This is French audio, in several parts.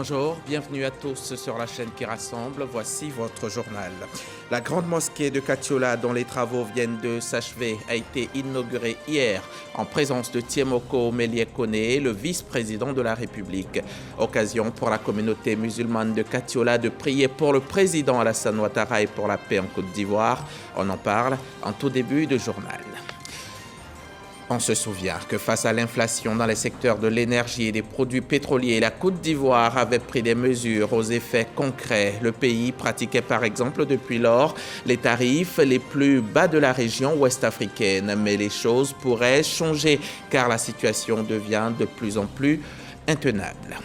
Bonjour, bienvenue à tous sur la chaîne qui rassemble. Voici votre journal. La grande mosquée de Katiola, dont les travaux viennent de s'achever, a été inaugurée hier en présence de Tiemoko Melie-Kone, le vice-président de la République. Occasion pour la communauté musulmane de Katiola de prier pour le président Alassane Ouattara et pour la paix en Côte d'Ivoire. On en parle en tout début de journal. On se souvient que face à l'inflation dans les secteurs de l'énergie et des produits pétroliers, la Côte d'Ivoire avait pris des mesures aux effets concrets. Le pays pratiquait par exemple depuis lors les tarifs les plus bas de la région ouest africaine. Mais les choses pourraient changer car la situation devient de plus en plus intenable.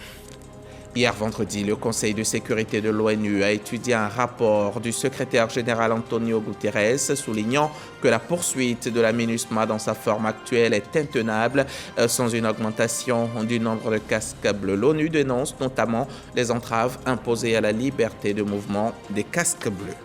Hier vendredi, le Conseil de sécurité de l'ONU a étudié un rapport du secrétaire général Antonio Guterres soulignant que la poursuite de la MINUSMA dans sa forme actuelle est intenable sans une augmentation du nombre de casques bleus. L'ONU dénonce notamment les entraves imposées à la liberté de mouvement des casques bleus.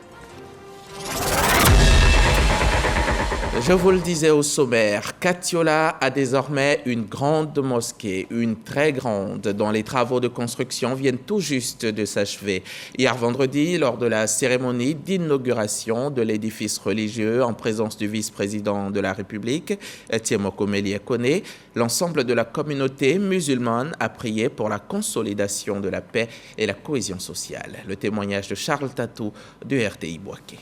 Je vous le disais au sommaire, Katiola a désormais une grande mosquée, une très grande, dont les travaux de construction viennent tout juste de s'achever. Hier vendredi, lors de la cérémonie d'inauguration de l'édifice religieux en présence du vice-président de la République, Tiemoko Melie-Kone, l'ensemble de la communauté musulmane a prié pour la consolidation de la paix et la cohésion sociale. Le témoignage de Charles Tatou de RTI Boaké.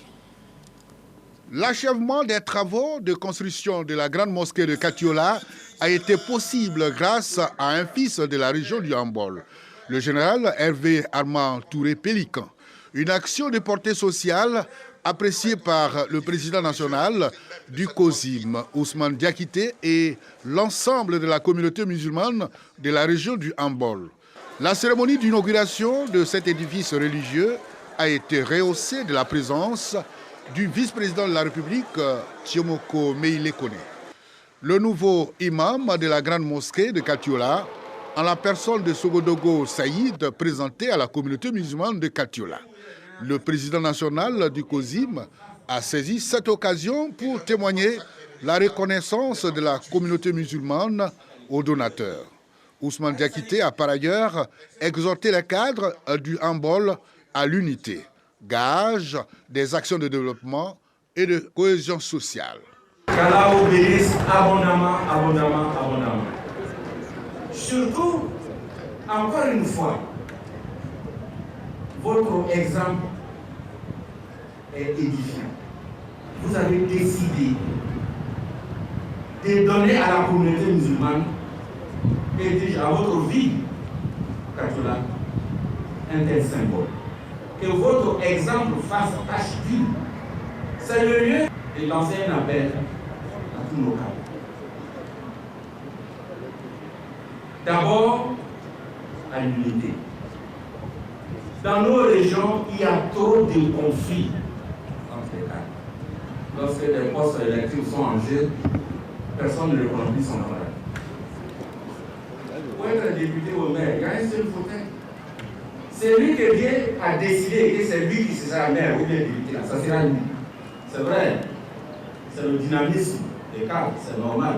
L'achèvement des travaux de construction de la grande mosquée de Katiola a été possible grâce à un fils de la région du Hambol, le général Hervé Armand Touré Pélican. Une action de portée sociale appréciée par le président national du COSIM, Ousmane Diakité, et l'ensemble de la communauté musulmane de la région du Hambol. La cérémonie d'inauguration de cet édifice religieux a été rehaussée de la présence du vice-président de la République, Tiemoko Melie-Kone. Le nouveau imam de la grande mosquée de Katiola, en la personne de Sogodogo Saïd, présenté à la communauté musulmane de Katiola. Le président national du COSIM a saisi cette occasion pour témoigner la reconnaissance de la communauté musulmane aux donateurs. Ousmane Diakité a par ailleurs exhorté les cadres du Hambol à l'unité, gage des actions de développement et de cohésion sociale. Qu'Allah vous bénisse abondamment, abondamment, abondamment. Surtout, encore une fois, votre exemple est édifiant. Vous avez décidé de donner à la communauté musulmane et à votre vie, Katiola, un tel symbole. Que votre exemple fasse tache d'huile. C'est le lieu de lancer un appel à tous nos cas. D'abord, à l'unité. Dans nos régions, il y a trop de conflits entre les cas. Lorsque les postes électifs sont en jeu, personne ne reconnaît plus son travail. Pour être député au maire, il y a un seul fauteuil. C'est lui que Dieu a décidé que c'est lui qui sera maire ou bien député. Ça sera lui. C'est vrai. C'est le dynamisme des cadres, c'est normal.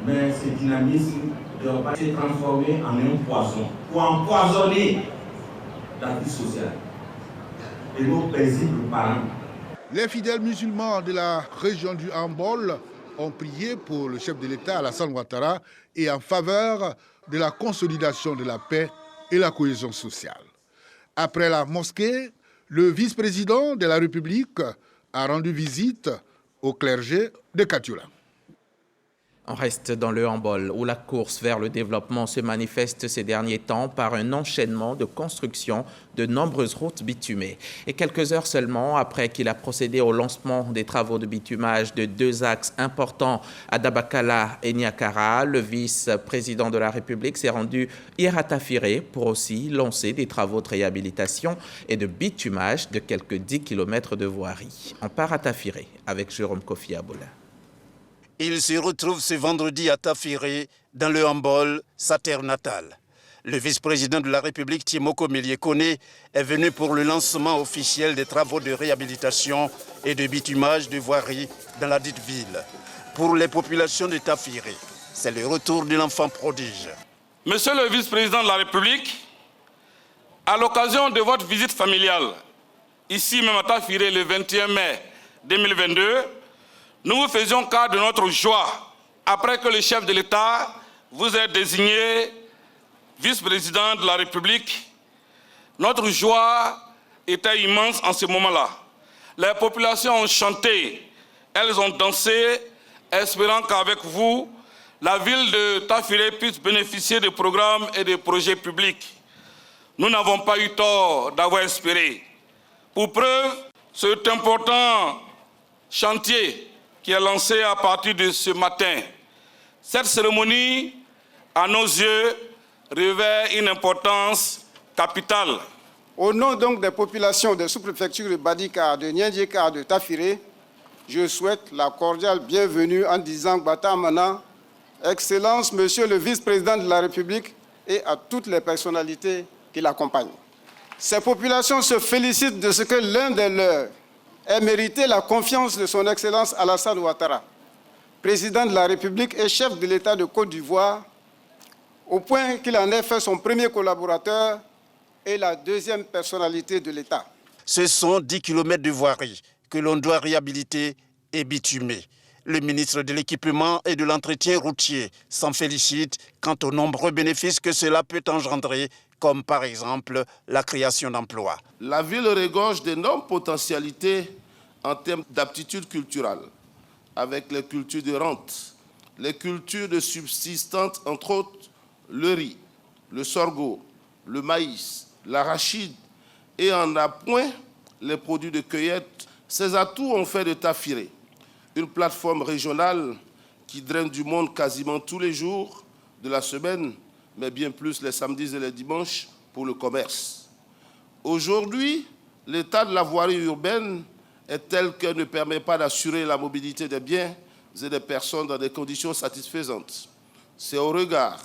Mais ce dynamisme ne doit pas se transformer en un poison pour empoisonner la vie sociale et nos paisibles parents. Les fidèles musulmans de la région du Hambol ont prié pour le chef de l'État, Alassane Ouattara, et en faveur de la consolidation de la paix et la cohésion sociale. Après la mosquée, le vice-président de la République a rendu visite au clergé de Katiola. On reste dans le Hambol, où la course vers le développement se manifeste ces derniers temps par un enchaînement de construction de nombreuses routes bitumées. Et quelques heures seulement après qu'il a procédé au lancement des travaux de bitumage de 2 axes importants à Dabakala et Niakara, le vice-président de la République s'est rendu hier à Tafiré pour aussi lancer des travaux de réhabilitation et de bitumage de quelques 10 km de voirie. On part à Tafiré avec Jérôme Kofi Aboula. Il se retrouve ce vendredi à Tafiré, dans le Hambol, sa terre natale. Le vice-président de la République, Tiemoko Melie-Kone, est venu pour le lancement officiel des travaux de réhabilitation et de bitumage de voiries dans la dite ville. Pour les populations de Tafiré, c'est le retour de l'enfant prodige. Monsieur le vice-président de la République, À l'occasion de votre visite familiale, ici même à Tafiré le 21 mai 2022, nous vous faisions cas de notre joie après que le chef de l'État vous ait désigné vice-président de la République. Notre joie était immense en ce moment-là. Les populations ont chanté, elles ont dansé, espérant qu'avec vous, la ville de Tafiré puisse bénéficier de programmes et de projets publics. Nous n'avons pas eu tort d'avoir espéré. Pour preuve, cet important chantier qui est lancé à partir de ce matin. Cette cérémonie, à nos yeux, revêt une importance capitale. Au nom donc des populations des sous-préfectures de Badika, de Niandjeka, de Tafiré, je souhaite la cordiale bienvenue en disant Batamana, Excellence, Monsieur le vice-président de la République et à toutes les personnalités qui l'accompagnent. Ces populations se félicitent de ce que l'un des leurs ait mérité la confiance de son Excellence Alassane Ouattara, président de la République et chef de l'État de Côte d'Ivoire, au point qu'il en ait fait son premier collaborateur et la deuxième personnalité de l'État. Ce sont 10 km de voirie que l'on doit réhabiliter et bitumer. Le ministre de l'Équipement et de l'Entretien routier s'en félicite quant aux nombreux bénéfices que cela peut engendrer, comme par exemple la création d'emplois. La ville regorge d'énormes potentialités en termes d'aptitude culturelle, avec les cultures de rente, les cultures de subsistance, entre autres le riz, le sorgho, le maïs, l'arachide et en appoint les produits de cueillette. Ces atouts ont fait de Tafiré une plateforme régionale qui draine du monde quasiment tous les jours de la semaine, mais bien plus les samedis et les dimanches pour le commerce. Aujourd'hui, l'état de la voirie urbaine est tel qu'elle ne permet pas d'assurer la mobilité des biens et des personnes dans des conditions satisfaisantes. C'est au regard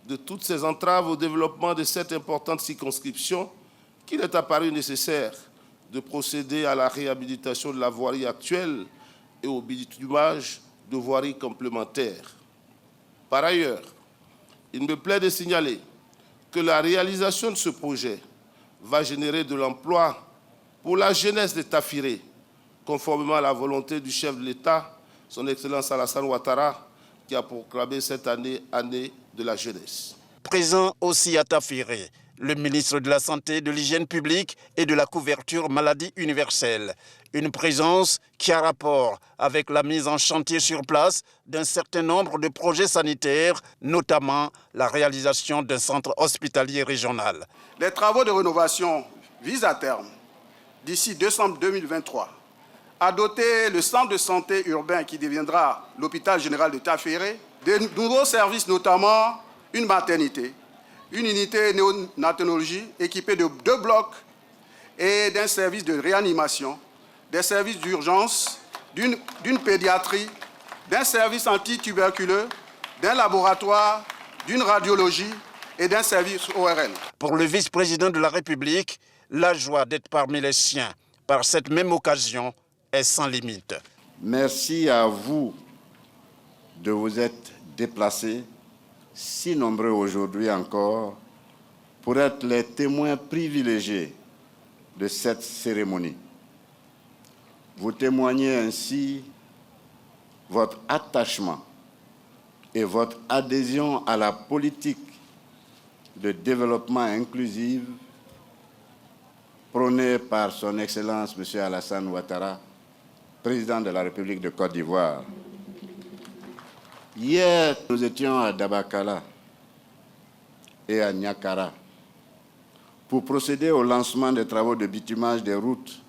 de toutes ces entraves au développement de cette importante circonscription qu'il est apparu nécessaire de procéder à la réhabilitation de la voirie actuelle et au bitumage de voiries complémentaires. Par ailleurs, il me plaît de signaler que la réalisation de ce projet va générer de l'emploi pour la jeunesse de Tafiré, conformément à la volonté du chef de l'État, son Excellence Alassane Ouattara, qui a proclamé cette année de la jeunesse. Présent aussi à Tafiré, le ministre de la Santé, de l'Hygiène publique et de la couverture maladie universelle. Une présence qui a rapport avec la mise en chantier sur place d'un certain nombre de projets sanitaires, notamment la réalisation d'un centre hospitalier régional. Les travaux de rénovation visent à terme, d'ici décembre 2023, à doter le centre de santé urbain qui deviendra l'hôpital général de Tafiré de nouveaux services, notamment une maternité, une unité néonatologie équipée de 2 blocs et d'un service de réanimation, des services d'urgence, d'une pédiatrie, d'un service antituberculeux, d'un laboratoire, d'une radiologie et d'un service ORL. Pour le vice-président de la République, la joie d'être parmi les siens par cette même occasion est sans limite. Merci à vous de vous être déplacés, si nombreux aujourd'hui encore, pour être les témoins privilégiés de cette cérémonie. Vous témoignez ainsi votre attachement et votre adhésion à la politique de développement inclusif prônée par son Excellence M. Alassane Ouattara, président de la République de Côte d'Ivoire. Hier, nous étions à Dabakala et à Niakara pour procéder au lancement des travaux de bitumage des routes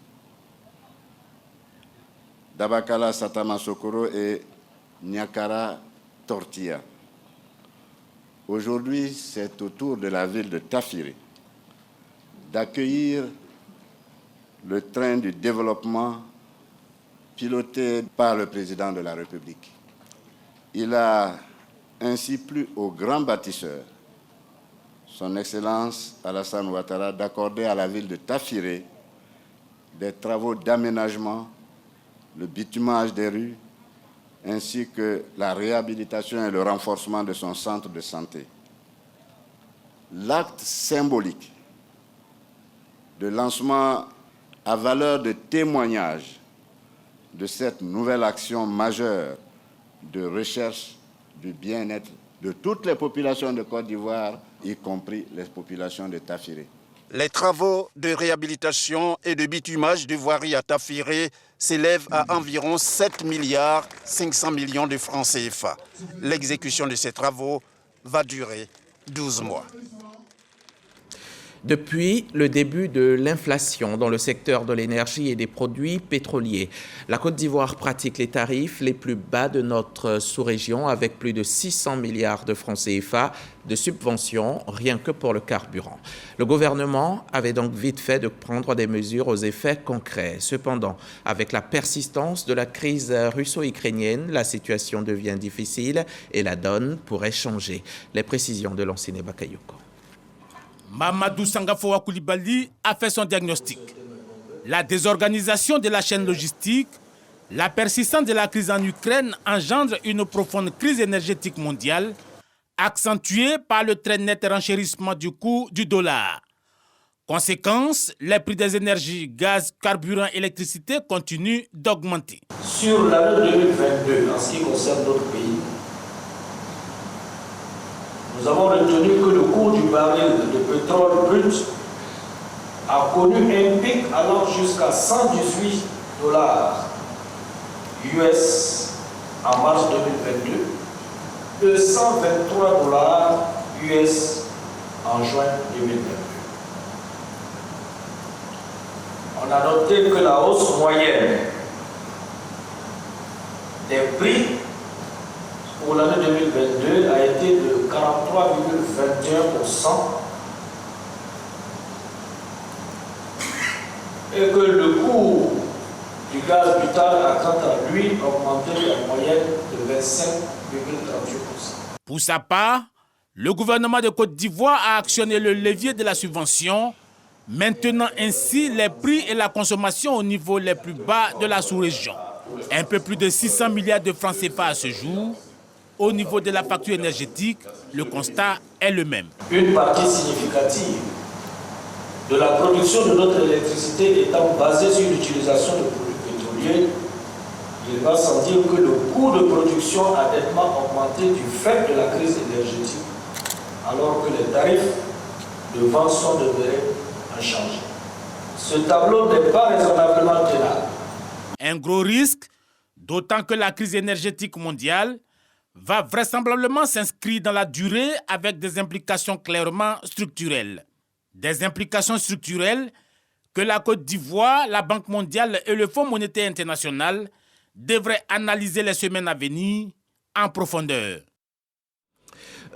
Dabakala, Satama Sokoro et Niakara Tortilla. Aujourd'hui, c'est au tour de la ville de Tafiré d'accueillir le train du développement piloté par le président de la République. Il a ainsi plu au grand bâtisseur, son Excellence Alassane Ouattara, d'accorder à la ville de Tafiré des travaux d'aménagement, le bitumage des rues, ainsi que la réhabilitation et le renforcement de son centre de santé. L'acte symbolique de lancement à valeur de témoignage de cette nouvelle action majeure de recherche du bien-être de toutes les populations de Côte d'Ivoire, y compris les populations de Tafiré. Les travaux de réhabilitation et de bitumage de voiries à Tafiré s'élèvent à environ 7 milliards 500 millions de francs CFA. L'exécution de ces travaux va durer 12 mois. Depuis le début de l'inflation dans le secteur de l'énergie et des produits pétroliers, la Côte d'Ivoire pratique les tarifs les plus bas de notre sous-région avec plus de 600 milliards de francs CFA de subventions rien que pour le carburant. Le gouvernement avait donc vite fait de prendre des mesures aux effets concrets. Cependant, avec la persistance de la crise russo-ukrainienne, la situation devient difficile et la donne pourrait changer. Les précisions de Lanciné Bakayoko. Mamadou Sangafowa Koulibaly a fait son diagnostic. La désorganisation de la chaîne logistique, la persistance de la crise en Ukraine engendre une profonde crise énergétique mondiale, accentuée par le très net renchérissement du coût du dollar. Conséquence, les prix des énergies, gaz, carburant, électricité continuent d'augmenter. Sur l'année 2022, en ce qui concerne notre pays, nous avons retenu que le cours du baril de pétrole brut a connu un pic allant jusqu'à 118 $ US en mars 2022 et 123 $ US en juin 2022. On a noté que la hausse moyenne des prix pour l'année 2022 a été de 43,21% et que le cours du gaz butal a quant à lui augmenté en moyenne de 25,38%. Pour sa part, le gouvernement de Côte d'Ivoire a actionné le levier de la subvention, maintenant ainsi les prix et la consommation au niveau les plus bas de la sous-région. Un peu plus de 600 milliards de francs CFA à ce jour. Au niveau de la facture énergétique, le constat est le même. Une partie significative de la production de notre électricité étant basée sur l'utilisation de produits pétroliers, il va sans dire que le coût de production a nettement augmenté du fait de la crise énergétique, alors que les tarifs de vente sont demeurés inchangés. Ce tableau n'est pas raisonnablement tenable. Un gros risque, d'autant que la crise énergétique mondiale va vraisemblablement s'inscrire dans la durée avec des implications clairement structurelles. Des implications structurelles que la Côte d'Ivoire, la Banque mondiale et le Fonds monétaire international devraient analyser les semaines à venir en profondeur.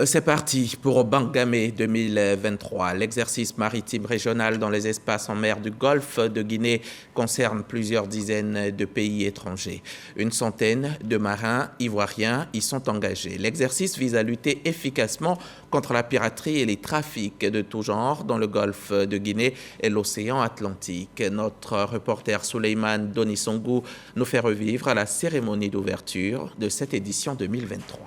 C'est parti pour Bangamé 2023. L'exercice maritime régional dans les espaces en mer du Golfe de Guinée concerne plusieurs dizaines de pays étrangers. Une centaine de marins ivoiriens y sont engagés. L'exercice vise à lutter efficacement contre la piraterie et les trafics de tout genre dans le Golfe de Guinée et l'océan Atlantique. Notre reporter Souleymane Donisongou nous fait revivre la cérémonie d'ouverture de cette édition 2023.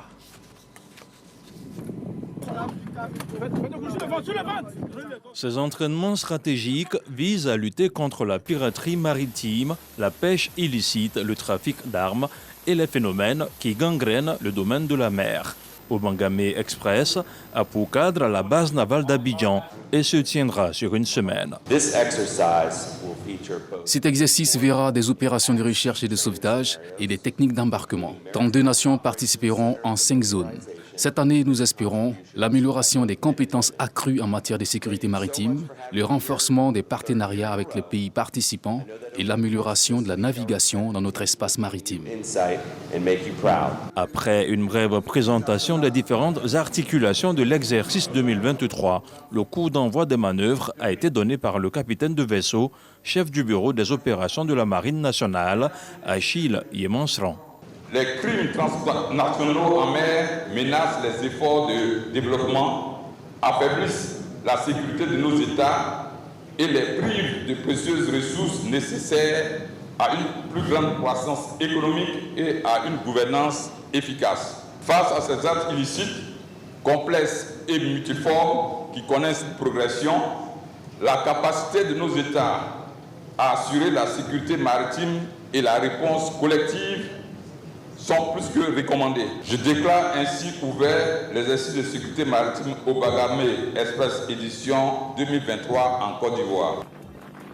Ces entraînements stratégiques visent à lutter contre la piraterie maritime, la pêche illicite, le trafic d'armes et les phénomènes qui gangrènent le domaine de la mer. Au Bangamé Express a pour cadre la base navale d'Abidjan et se tiendra sur une semaine. Cet exercice verra des opérations de recherche et de sauvetage et des techniques d'embarquement. 32 nations participeront en 5 zones. Cette année, nous espérons l'amélioration des compétences accrues en matière de sécurité maritime, le renforcement des partenariats avec les pays participants et l'amélioration de la navigation dans notre espace maritime. Après une brève présentation des différentes articulations de l'exercice 2023, le coup d'envoi des manœuvres a été donné par le capitaine de vaisseau, chef du bureau des opérations de la Marine nationale, Achille Yemansran. Les crimes transnationaux en mer menacent les efforts de développement, affaiblissent la sécurité de nos États et les privent de précieuses ressources nécessaires à une plus grande croissance économique et à une gouvernance efficace. Face à ces actes illicites, complexes et multiformes qui connaissent une progression, la capacité de nos États à assurer la sécurité maritime et la réponse collective sont plus que recommandées. Je déclare ainsi ouvert l'exercice de sécurité maritime au Bagamé Express édition 2023 en Côte d'Ivoire.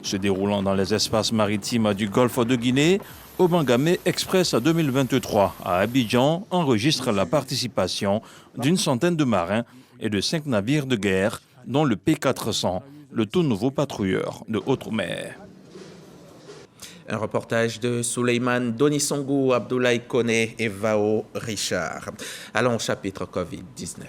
Se déroulant dans les espaces maritimes du Golfe de Guinée, Obangamé Express 2023 à Abidjan enregistre la participation d'une centaine de marins et de 5 navires de guerre, dont le P400, le tout nouveau patrouilleur de haute mer. Un reportage de Souleymane Donisongou, Abdoulaye Koné et Vao Richard. Allons au chapitre Covid-19.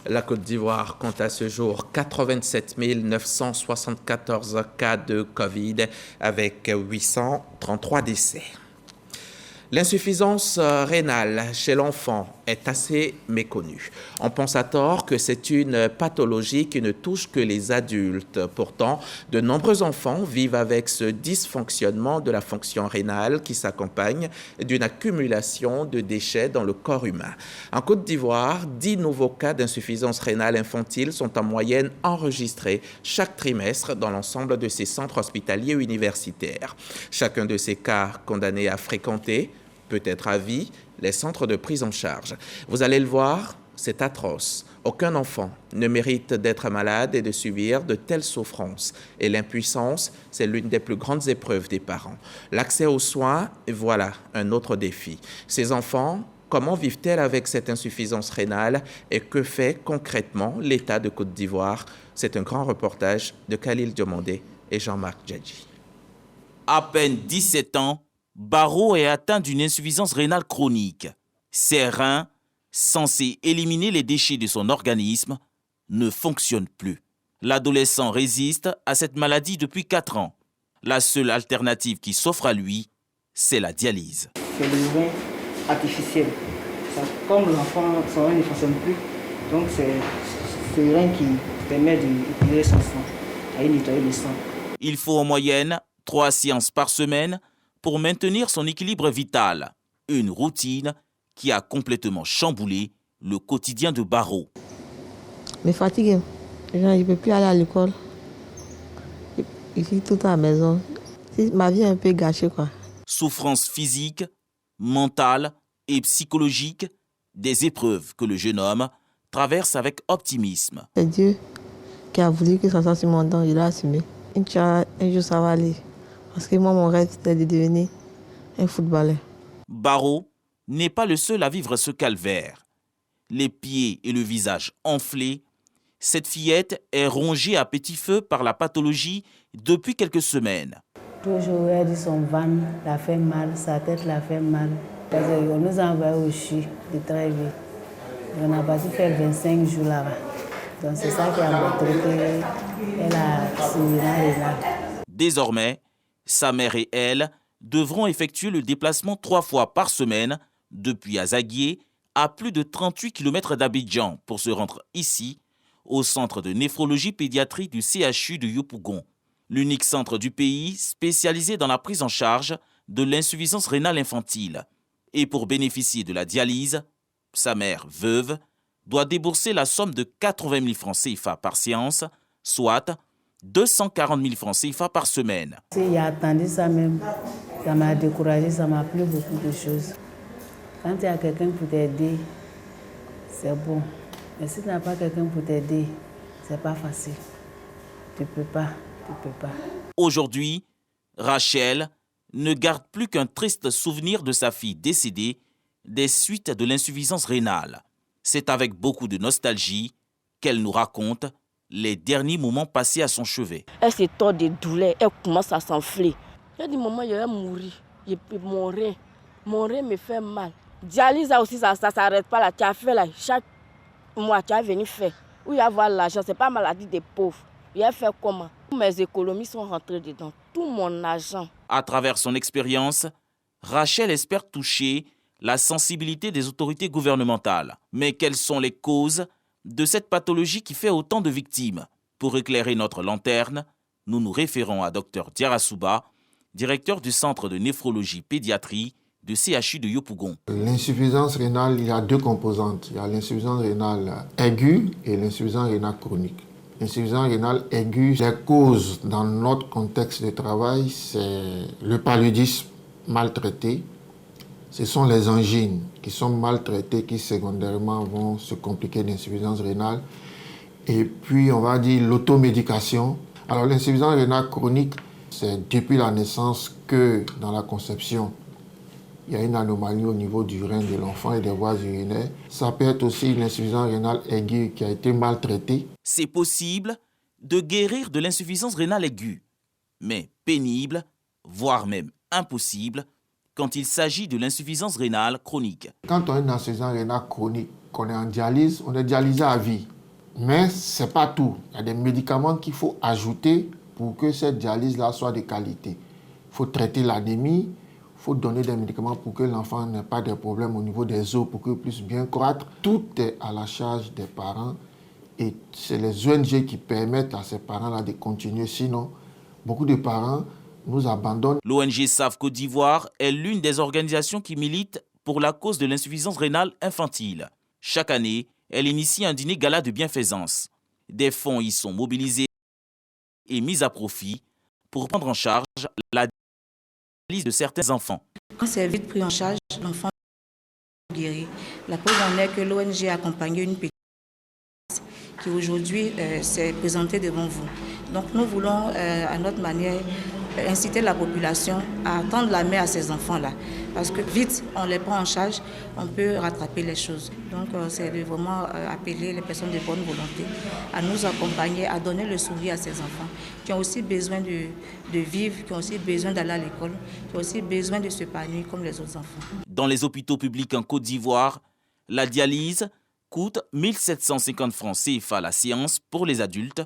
La Côte d'Ivoire compte à ce jour 87 974 cas de Covid avec 833 décès. L'insuffisance rénale chez l'enfant est assez méconnue. On pense à tort que c'est une pathologie qui ne touche que les adultes. Pourtant, de nombreux enfants vivent avec ce dysfonctionnement de la fonction rénale qui s'accompagne d'une accumulation de déchets dans le corps humain. En Côte d'Ivoire, 10 nouveaux cas d'insuffisance rénale infantile sont en moyenne enregistrés chaque trimestre dans l'ensemble de ces centres hospitaliers universitaires. Chacun de ces cas condamnés à fréquenter peut-être à vie, les centres de prise en charge. Vous allez le voir, c'est atroce. Aucun enfant ne mérite d'être malade et de subir de telles souffrances. Et l'impuissance, c'est l'une des plus grandes épreuves des parents. L'accès aux soins, voilà un autre défi. Ces enfants, comment vivent-ils avec cette insuffisance rénale et que fait concrètement l'État de Côte d'Ivoire? C'est un grand reportage de Khalil Diomandé et Jean-Marc Djadji. À peine 17 ans, Barreau est atteint d'une insuffisance rénale chronique. Ses reins, censés éliminer les déchets de son organisme, ne fonctionnent plus. L'adolescent résiste à cette maladie depuis 4 ans. La seule alternative qui s'offre à lui, c'est la dialyse. C'est le rein artificiel. Comme l'enfant, son rein ne fonctionne plus, donc c'est le rein qui permet d'utiliser son sang, de nettoyer le sang. Il faut en moyenne 3 séances par semaine pour maintenir son équilibre vital. Une routine qui a complètement chamboulé le quotidien de Barreau. Je suis fatigué. Je ne peux plus aller à l'école. Je suis tout à la maison. Ma vie est un peu gâchée, quoi. Souffrance physique, mentale et psychologique, des épreuves que le jeune homme traverse avec optimisme. C'est Dieu qui a voulu que ça soit sur mon dos, il l'a assumé. Inch'Allah, un jour ça va aller. Parce que moi, mon rêve, c'était de devenir un footballeur. Barreau n'est pas le seul à vivre ce calvaire. Les pieds et le visage enflés, cette fillette est rongée à petit feu par la pathologie depuis quelques semaines. Toujours, elle dit son ventre la fait mal, sa tête la fait mal. Parce qu'on nous a envoyé au CHU de très vite. On a passé faire 25 jours là-bas. Donc c'est ça qui a montré qu'elle a suivi là. Désormais, sa mère et elle devront effectuer le déplacement 3 fois par semaine depuis Azaguié à plus de 38 km d'Abidjan pour se rendre ici, au centre de néphrologie pédiatrie du CHU de Yopougon, l'unique centre du pays spécialisé dans la prise en charge de l'insuffisance rénale infantile. Et pour bénéficier de la dialyse, sa mère veuve doit débourser la somme de 80 000 francs CFA par séance, soit 240 000 francs CFA par semaine. J'ai attendu ça même, ça m'a découragé, ça m'a appris beaucoup de choses. Quand il y a quelqu'un pour t'aider, c'est bon. Mais si tu n'as pas quelqu'un pour t'aider, c'est pas facile. Tu peux pas. Aujourd'hui, Rachel ne garde plus qu'un triste souvenir de sa fille décédée des suites de l'insuffisance rénale. C'est avec beaucoup de nostalgie qu'elle nous raconte les derniers moments passés à son chevet. Elle se tord de douleur, elle commence à s'enfler. J'ai dit, maman, je vais mourir. Mon rein me fait mal. Dialyse aussi, ça ne s'arrête pas là. Tu as fait là, chaque mois, tu as venu faire. Où il y a avoir l'argent, ce n'est pas maladie des pauvres. Il a fait comment? Mes économies sont rentrées dedans, tout mon argent. À travers son expérience, Rachel espère toucher la sensibilité des autorités gouvernementales. Mais quelles sont les causes de cette pathologie qui fait autant de victimes? Pour éclairer notre lanterne, nous nous référons à Dr Diarra Souba, directeur du centre de néphrologie pédiatrie de CHU de Yopougon. L'insuffisance rénale, il y a deux composantes. Il y a l'insuffisance rénale aiguë et l'insuffisance rénale chronique. L'insuffisance rénale aiguë, les causes dans notre contexte de travail, c'est le paludisme maltraité. Ce sont les angines qui sont maltraitées, qui secondairement vont se compliquer d'insuffisance rénale. Et puis, on va dire l'automédication. Alors, l'insuffisance rénale chronique, c'est depuis la naissance que dans la conception, il y a une anomalie au niveau du rein de l'enfant et des voies urinaires. Ça peut être aussi une insuffisance rénale aiguë qui a été maltraitée. C'est possible de guérir de l'insuffisance rénale aiguë, mais pénible, voire même impossible, quand il s'agit de l'insuffisance rénale chronique. Quand on a une insuffisance rénale chronique, qu'on est en dialyse, on est dialysé à vie. Mais ce n'est pas tout. Il y a des médicaments qu'il faut ajouter pour que cette dialyse-là soit de qualité. Il faut traiter l'anémie, il faut donner des médicaments pour que l'enfant n'ait pas de problèmes au niveau des os, pour qu'il puisse bien croître. Tout est à la charge des parents et c'est les ONG qui permettent à ces parents-là de continuer. Sinon, beaucoup de parents nous abandonnent. L'ONG SAF Côte d'Ivoire est l'une des organisations qui milite pour la cause de l'insuffisance rénale infantile. Chaque année, elle initie un dîner gala de bienfaisance. Des fonds y sont mobilisés et mis à profit pour prendre en charge la dialyse de certains enfants. Quand c'est vite pris en charge, l'enfant est guéri. La preuve en est que l'ONG a accompagné une petite qui aujourd'hui s'est présentée devant vous. Donc nous voulons à notre manière inciter la population à tendre la main à ces enfants-là. Parce que vite, on les prend en charge, on peut rattraper les choses. Donc c'est de vraiment appeler les personnes de bonne volonté à nous accompagner, à donner le sourire à ces enfants qui ont aussi besoin de vivre, qui ont aussi besoin d'aller à l'école, qui ont aussi besoin de s'épanouir comme les autres enfants. Dans les hôpitaux publics en Côte d'Ivoire, la dialyse coûte 1 750 francs CFA la séance pour les adultes,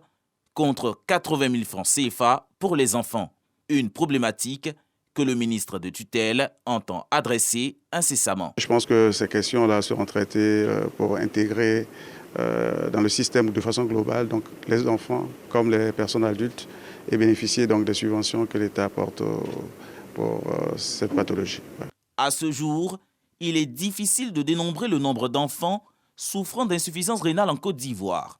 contre 80 000 francs CFA pour les enfants. Une problématique que le ministre de tutelle entend adresser incessamment. Je pense que ces questions-là seront traitées pour intégrer dans le système de façon globale, donc les enfants comme les personnes adultes, et bénéficier donc des subventions que l'État apporte pour cette pathologie. À ce jour, il est difficile de dénombrer le nombre d'enfants souffrant d'insuffisance rénale en Côte d'Ivoire.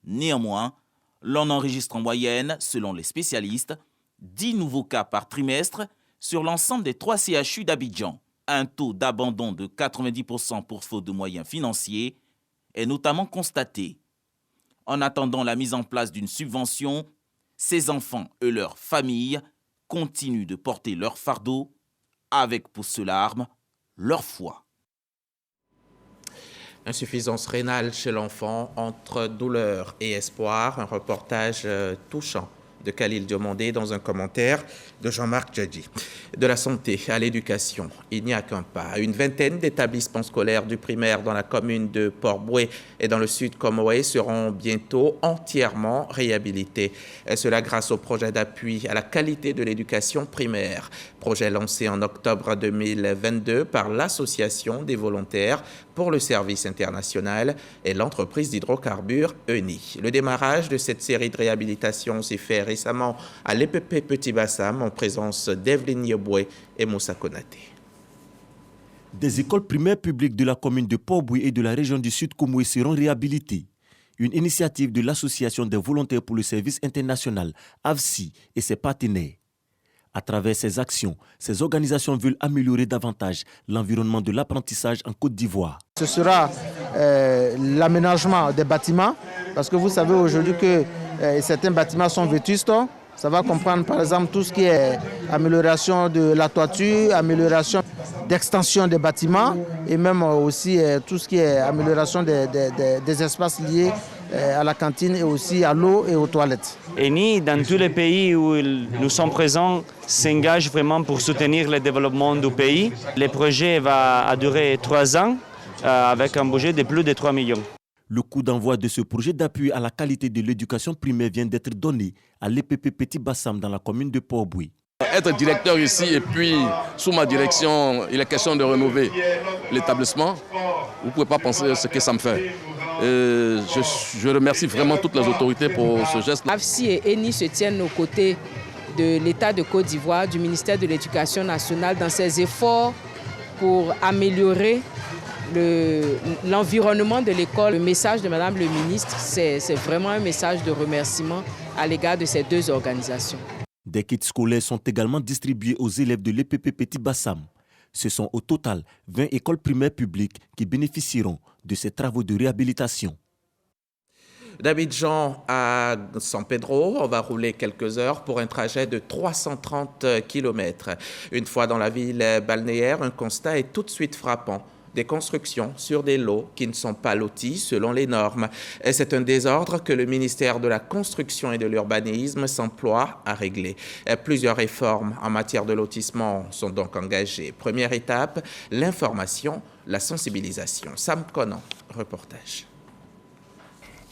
Néanmoins, l'on enregistre en moyenne, selon les spécialistes, 10 nouveaux cas par trimestre sur l'ensemble des 3 CHU d'Abidjan. Un taux d'abandon de 90% pour faute de moyens financiers est notamment constaté. En attendant la mise en place d'une subvention, ces enfants et leurs familles continuent de porter leur fardeau avec pour seule arme leur foi. Insuffisance rénale chez l'enfant, entre douleur et espoir. Un reportage touchant de Khalil Diomandé dans un commentaire de Jean-Marc Djadji. De la santé à l'éducation, il n'y a qu'un pas. Une vingtaine d'établissements scolaires du primaire dans la commune de Port-Boué et dans le sud Comoé seront bientôt entièrement réhabilités. Et cela grâce au projet d'appui à la qualité de l'éducation primaire. Projet lancé en octobre 2022 par l'Association des volontaires pour le service international et l'entreprise d'hydrocarbures ENI. Le démarrage de cette série de réhabilitation s'est fait récemment à l'EPP Petit Bassam en présence d'Evelyne Yoboué et Moussa Konaté. Des écoles primaires publiques de la commune de Port-Boué et de la région du Sud Comoé seront réhabilitées. Une initiative de l'Association des volontaires pour le service international, AVSI, et ses partenaires. À travers ces actions, ces organisations veulent améliorer davantage l'environnement de l'apprentissage en Côte d'Ivoire. Ce sera l'aménagement des bâtiments, parce que vous savez aujourd'hui que certains bâtiments sont vétustes. Ça va comprendre par exemple tout ce qui est amélioration de la toiture, amélioration d'extension des bâtiments et même aussi tout ce qui est amélioration des espaces liés à la cantine et aussi à l'eau et aux toilettes. ENI, dans tous les pays où nous sommes présents, s'engage vraiment pour soutenir le développement du pays. Le projet va durer 3 ans avec un budget de plus de 3 millions. Le coup d'envoi de ce projet d'appui à la qualité de l'éducation primaire vient d'être donné à l'EPP Petit Bassam dans la commune de Port-Boué. Être directeur ici et puis sous ma direction, il est question de rénover l'établissement. Vous ne pouvez pas penser ce que ça me fait. Je remercie vraiment toutes les autorités pour ce geste. AVSI et ENI se tiennent aux côtés de l'État de Côte d'Ivoire, du ministère de l'Éducation nationale dans ses efforts pour améliorer l'environnement de l'école. Le message de Madame le ministre, c'est vraiment un message de remerciement à l'égard de ces deux organisations. Des kits scolaires sont également distribués aux élèves de l'EPP Petit Bassam. Ce sont au total 20 écoles primaires publiques qui bénéficieront de ces travaux de réhabilitation. D'Abidjan à San Pedro, on va rouler quelques heures pour un trajet de 330 km. Une fois dans la ville balnéaire, un constat est tout de suite frappant. Des constructions sur des lots qui ne sont pas lotis selon les normes. Et c'est un désordre que le ministère de la Construction et de l'Urbanisme s'emploie à régler. Plusieurs réformes en matière de lotissement sont donc engagées. Première étape, l'information, la sensibilisation. Sam Conan, reportage.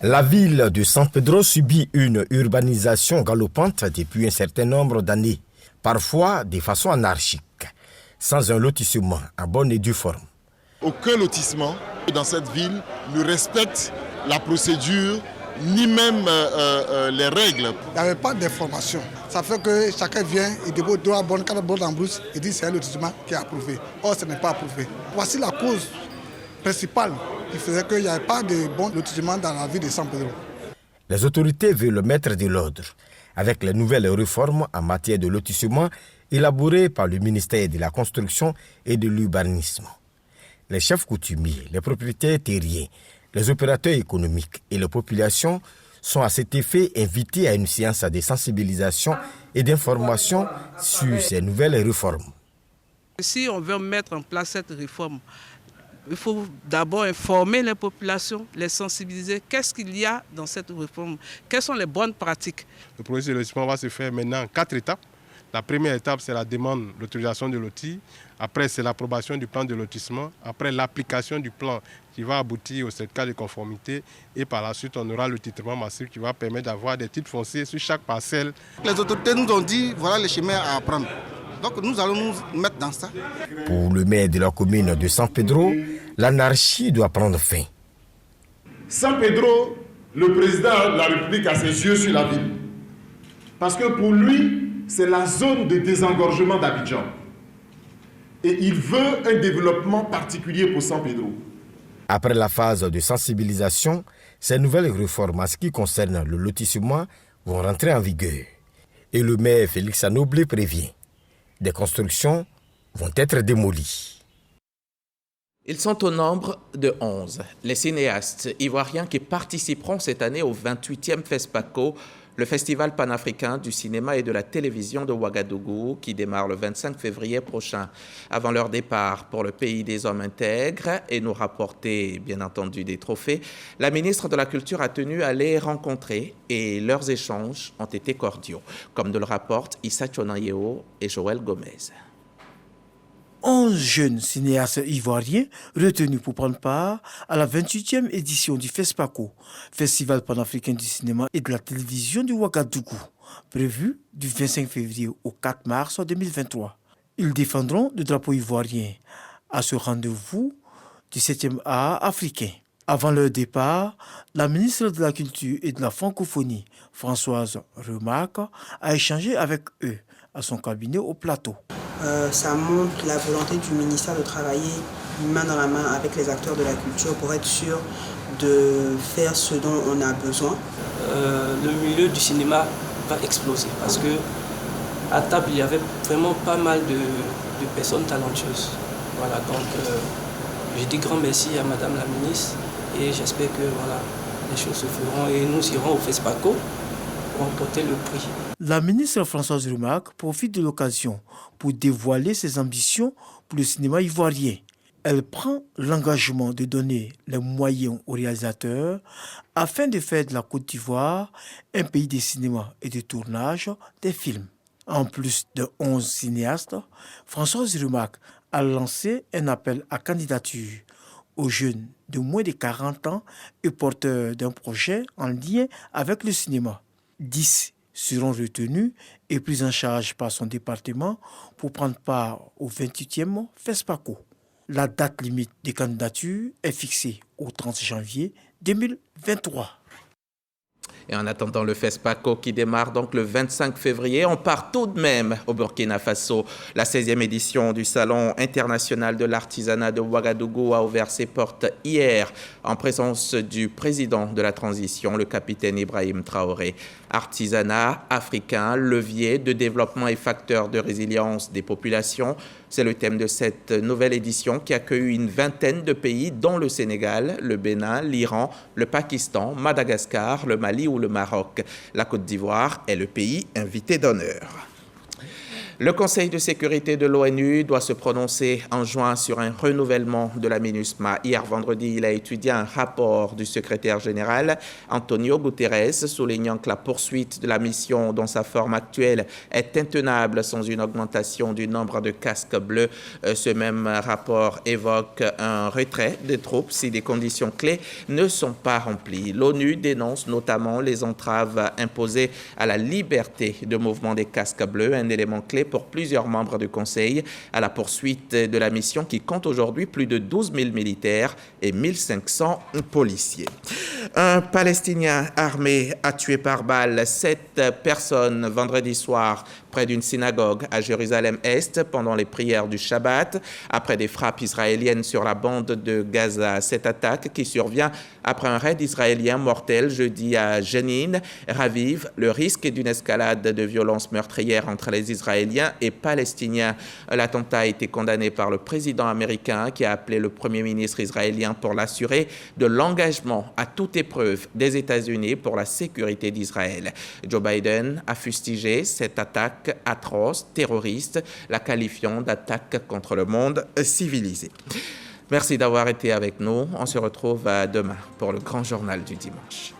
La ville de San Pedro subit une urbanisation galopante depuis un certain nombre d'années, parfois de façon anarchique, sans un lotissement en bonne et due forme. Aucun lotissement dans cette ville ne respecte la procédure ni même les règles. Il n'y avait pas d'information. Ça fait que chacun vient, il dépose droit bonne carte en brousse et dit que c'est un lotissement qui est approuvé. Or, ce n'est pas approuvé. Voici la cause principale qui faisait qu'il n'y avait pas de bon lotissement dans la ville de San Pedro. Les autorités veulent mettre de l'ordre avec les nouvelles réformes en matière de lotissement élaborées par le ministère de la Construction et de l'Urbanisme. Les chefs coutumiers, les propriétaires terriens, les opérateurs économiques et les populations sont à cet effet invités à une séance de sensibilisation et d'information sur ces nouvelles réformes. Si on veut mettre en place cette réforme, il faut d'abord informer les populations, les sensibiliser. Qu'est-ce qu'il y a dans cette réforme? Quelles sont les bonnes pratiques? Le processus de lotissement va se faire maintenant en 4 étapes. La première étape, c'est la demande d'autorisation de loti. Après, c'est l'approbation du plan de lotissement. Après, l'application du plan qui va aboutir au certificat de conformité. Et par la suite, on aura le titrement massif qui va permettre d'avoir des titres fonciers sur chaque parcelle. Les autorités nous ont dit, voilà les chemins à prendre. Donc nous allons nous mettre dans ça. Pour le maire de la commune de San Pedro, l'anarchie doit prendre fin. San Pedro, le président de la République a ses yeux sur la ville. Parce que pour lui, c'est la zone de désengorgement d'Abidjan. Et il veut un développement particulier pour San Pedro. Après la phase de sensibilisation, ces nouvelles réformes en ce qui concerne le lotissement vont rentrer en vigueur. Et le maire Félix Anoblé prévient. Des constructions vont être démolies. Ils sont au nombre de 11. Les cinéastes ivoiriens qui participeront cette année au 28e FESPACO, le festival panafricain du cinéma et de la télévision de Ouagadougou, qui démarre le 25 février prochain. Avant leur départ pour le pays des hommes intègres et nous rapporter, bien entendu, des trophées, la ministre de la Culture a tenu à les rencontrer et leurs échanges ont été cordiaux, comme nous le rapportent Issa Chonayeo et Joël Gomez. 11 jeunes cinéastes ivoiriens retenus pour prendre part à la 28e édition du FESPACO, Festival panafricain du cinéma et de la télévision du Ouagadougou, prévu du 25 février au 4 mars 2023. Ils défendront le drapeau ivoirien à ce rendez-vous du 7e art africain. Avant leur départ, la ministre de la Culture et de la Francophonie, Françoise Remarque, a échangé avec eux à son cabinet au plateau. Ça montre la volonté du ministère de travailler main dans la main avec les acteurs de la culture pour être sûr de faire ce dont on a besoin. Le milieu du cinéma va exploser parce que à table il y avait vraiment pas mal de personnes talentueuses. Voilà, donc je dis grand merci à Madame la ministre et j'espère que voilà, les choses se feront et nous irons au FESPACO pour remporter le prix. La ministre Françoise Remarque profite de l'occasion pour dévoiler ses ambitions pour le cinéma ivoirien. Elle prend l'engagement de donner les moyens aux réalisateurs afin de faire de la Côte d'Ivoire un pays de cinéma et de tournage des films. En plus de 11 cinéastes, Françoise Remarque a lancé un appel à candidature aux jeunes de moins de 40 ans et porteurs d'un projet en lien avec le cinéma. 10 seront retenus et pris en charge par son département pour prendre part au 28e FESPACO. La date limite des candidatures est fixée au 30 janvier 2023. Et en attendant le FESPACO qui démarre donc le 25 février, on part tout de même au Burkina Faso. La 16e édition du Salon international de l'artisanat de Ouagadougou a ouvert ses portes hier en présence du président de la transition, le capitaine Ibrahim Traoré. Artisanat africain, levier de développement et facteur de résilience des populations. C'est le thème de cette nouvelle édition qui accueille une vingtaine de pays, dont le Sénégal, le Bénin, l'Iran, le Pakistan, Madagascar, le Mali ou le Maroc. La Côte d'Ivoire est le pays invité d'honneur. Le Conseil de sécurité de l'ONU doit se prononcer en juin sur un renouvellement de la MINUSMA. Hier vendredi, il a étudié un rapport du secrétaire général Antonio Guterres, soulignant que la poursuite de la mission dans sa forme actuelle est intenable sans une augmentation du nombre de casques bleus. Ce même rapport évoque un retrait des troupes si des conditions clés ne sont pas remplies. L'ONU dénonce notamment les entraves imposées à la liberté de mouvement des casques bleus, un élément clé pour plusieurs membres du Conseil à la poursuite de la mission qui compte aujourd'hui plus de 12 000 militaires et 1500 policiers. Un Palestinien armé a tué par balle 7 personnes vendredi soir près d'une synagogue à Jérusalem-Est pendant les prières du Shabbat, après des frappes israéliennes sur la bande de Gaza. Cette attaque, qui survient après un raid israélien mortel jeudi à Jenin, ravive le risque d'une escalade de violences meurtrières entre les Israéliens et Palestiniens. L'attentat a été condamné par le président américain qui a appelé le Premier ministre israélien pour l'assurer de l'engagement à toute épreuve des États-Unis pour la sécurité d'Israël. Joe Biden a fustigé cette attaque atroce, terroriste, la qualifiant d'attaque contre le monde civilisé. Merci d'avoir été avec nous. On se retrouve demain pour le grand journal du dimanche.